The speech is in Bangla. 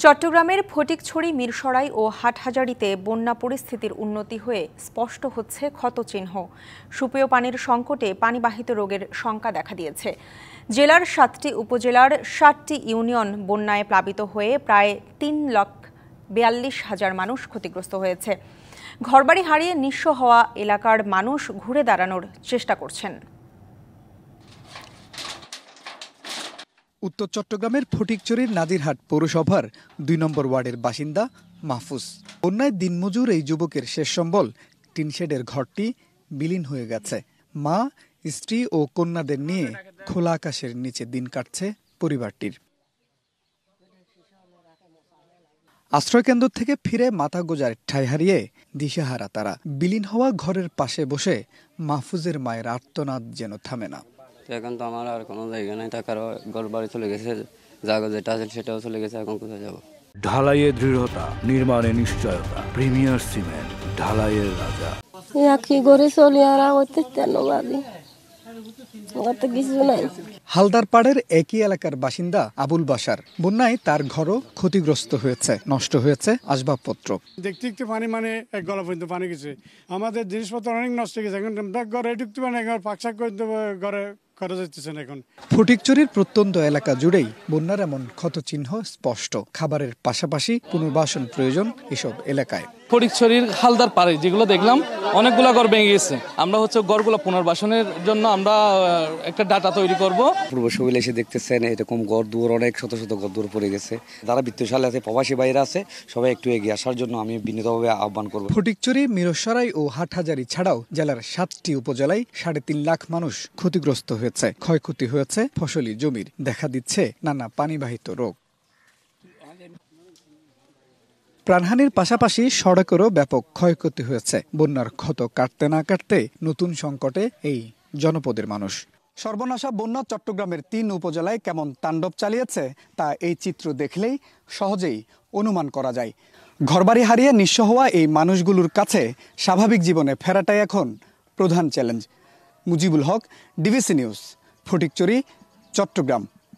চট্টগ্রামের ফটিকছড়ি, মিরসরাই ও হাটহাজারীতে বন্যা পরিস্থিতির উন্নতি হয়ে স্পষ্ট হচ্ছে ক্ষতচিহ্ন। সুপেয় পানির সংকটে পানিবাহিত রোগের শঙ্কা দেখা দিয়েছে। জেলার ৭টি উপজেলার ৭টি ইউনিয়ন বন্যায় প্লাবিত হয়ে প্রায় ৩,৪২,০০০ মানুষ ক্ষতিগ্রস্ত হয়েছে। ঘরবাড়ি হারিয়ে নিঃস্ব হওয়া এলাকার মানুষ ঘুরে দাঁড়ানোর চেষ্টা করছেন। উত্তর চট্টগ্রামের ফটিকছড়ির নাজিরহাট পৌরসভার ২ নম্বর ওয়ার্ডের বাসিন্দা মাহফুজ। বন্যায় দিনমজুর এই যুবকের শেষ সম্বল টিনশেডের ঘরটি বিলীন হয়ে গেছে। মা, স্ত্রী ও কন্যাদের নিয়ে খোলা আকাশের নিচে দিন কাটছে পরিবারটির। আশ্রয়কেন্দ্র থেকে ফিরে মাথা গোজার ঠাঁই হারিয়ে দিশেহারা তারা। বিলীন হওয়া ঘরের পাশে বসে মাহফুজের মায়ের আর্তনাদ যেন থামে না। এখন তো আমার আর কোনো জায়গা নাই, টাকার ঘর বাড়ি চলে গেছে, জায়গা যেটা আছে সেটাও চলে গেছে, এখন কোথায় যাবো? ঢালাইয়ের দৃঢ়তা, নির্মাণে নিশ্চয়তা, প্রিমিয়ার সিমেন্ট, ঢালাইয়ের রাজা। কি করে চলি আর কিছু নাই। হালদারপাড়ের একই এলাকার বাসিন্দা আবুল বাশার। বন্যায় তার ঘরও ক্ষতিগ্রস্ত হয়েছে, নষ্ট হয়েছে আসবাবপত্র। দেখতে দেখতে পানি এক গলা পর্যন্ত পানি গেছে, আমাদের জিনিসপত্র অনেক নষ্ট হয়ে গেছে। এখন ঘরে ঢুকতে পারে, পাকশাক করতে ঘরে করা যাচ্ছে না। এখন ফটিকছড়ির প্রত্যন্ত এলাকা জুড়েই বন্যার এমন ক্ষতচিহ্ন স্পষ্ট। খাবারের পাশাপাশি পুনর্বাসন প্রয়োজন এসব এলাকায়। ফটিকছড়ির হালদার পাড়ে যেগুলো দেখলাম, অনেকগুলো ঘর ভেঙে গেছে। আমরা ঘরগুলো পুনর্বাসনের জন্য আমরা একটা ডাটা তৈরি করব। পূর্বশৈল এসে দেখতেছেন এরকম ঘর দুয়ার অনেক শত শত ঘর দূর পড়ে গেছে। যারা বিত্তশালী আছে, প্রবাসী বাইরে আছে, সবাই একটু এগিয়ে আসার জন্য আমি বিনীতভাবে আহ্বান করব। ফটিকছড়ি, মিরসরাই ও হাটহাজারী ছাড়াও জেলার ৭টি উপজেলায় ৩.৫ লাখ মানুষ ক্ষতিগ্রস্ত হয়েছে। ক্ষয়ক্ষতি হয়েছে ফসলি জমির, দেখা দিচ্ছে নানা পানিবাহিত রোগ। প্রাণহানির পাশাপাশি সড়কেরও ব্যাপক ক্ষয়ক্ষতি হয়েছে। বন্যার ক্ষত কাটতে না কাটতে নতুন সংকটে এই জনপদের মানুষ। সর্বনাশা বন্যা চট্টগ্রামের ৩ উপজেলায় কেমন তাণ্ডব চালিয়েছে তা এই চিত্র দেখলেই সহজেই অনুমান করা যায়। ঘরবাড়ি হারিয়ে নিঃস্ব হওয়া এই মানুষগুলোর কাছে স্বাভাবিক জীবনে ফেরাটাই এখন প্রধান challenge. Mujibul Haque, DBC news, Fatikchhari, Chittagong.